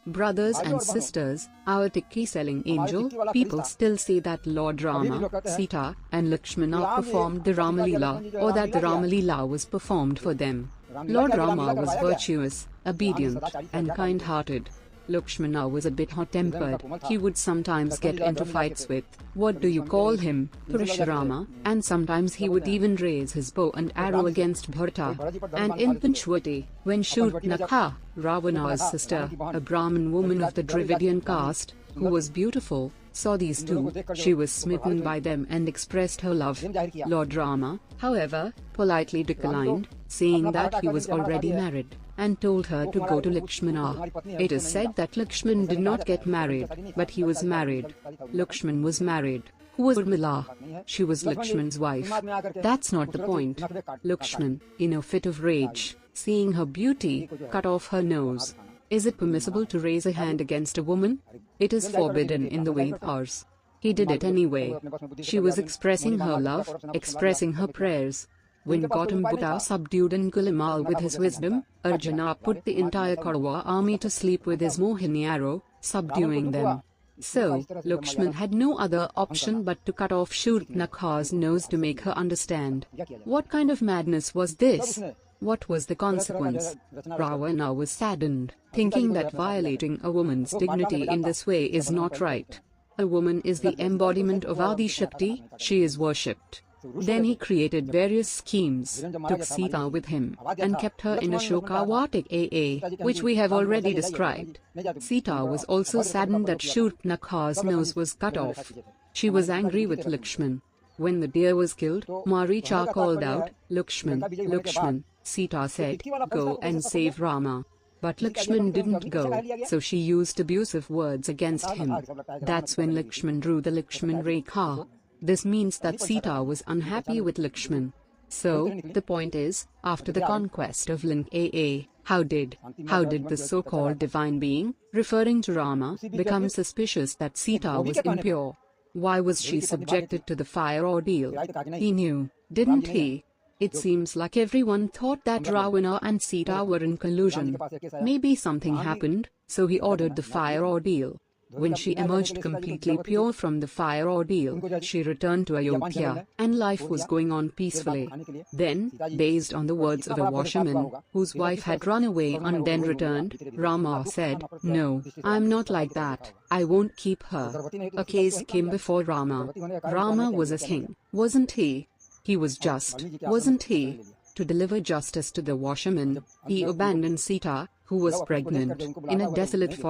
Brothers and sisters, our tikki-selling angel, people still say that Lord Rama, Sita, and Lakshmana performed the Ramalila, or that the Ramalila was performed for them. Lord Rama was virtuous, obedient, and kind-hearted. Lakshmana was a bit hot-tempered. He would sometimes get into fights with, what do you call him, Parashurama, and sometimes he would even raise his bow and arrow against Bharata. And in Panchvati, when Shurpanakha, Ravana's sister, a Brahmin woman of the Dravidian caste, who was beautiful, saw these two, she was smitten by them and expressed her love. Lord Rama, however, politely declined, saying that he was already married, and told her to go to Lakshmana. It is said that Lakshman did not get married, but he was married. Lakshman was married. Who was Urmila? She was Lakshman's wife. That's not the point. Lakshman, in a fit of rage, seeing her beauty, cut off her nose. Is it permissible to raise a hand against a woman? It is forbidden in the Vedas. He did it anyway. She was expressing her love, expressing her prayers. When Gautam Buddha subdued Angulamal with his wisdom, Arjuna put the entire Kaurava army to sleep with his Mohini arrow, subduing them. So, Lakshman had no other option but to cut off Shurpanakha's nose to make her understand. What kind of madness was this? What was the consequence? Ravana was saddened, thinking that violating a woman's dignity in this way is not right. A woman is the embodiment of Adi Shakti, she is worshipped. Then he created various schemes, took Sita with him, and kept her in Ashoka Vatik, which we have already described. Sita was also saddened that Shurpanakha's nose was cut off. She was angry with Lakshman. When the deer was killed, Maricha called out, Lakshman, Lakshman. Sita said, go and save Rama. But Lakshman didn't go, so she used abusive words against him. That's when Lakshman drew the Lakshman Rekha. This means that Sita was unhappy with Lakshman. So, the point is, after the conquest of Lanka, how did the so-called divine being, referring to Rama, become suspicious that Sita was impure? Why was she subjected to the fire ordeal? He knew, didn't he? It seems like everyone thought that Ravana and Sita were in collusion. Maybe something happened, so he ordered the fire ordeal. When she emerged completely pure from the fire ordeal, she returned to Ayodhya, and life was going on peacefully. Then, based on the words of a washerman, whose wife had run away and then returned, Rama said, no, I'm not like that, I won't keep her. A case came before Rama. Rama was a king, wasn't he? He was just, wasn't he? To deliver justice to the washerman, he abandoned Sita, who was pregnant, in a desolate forest.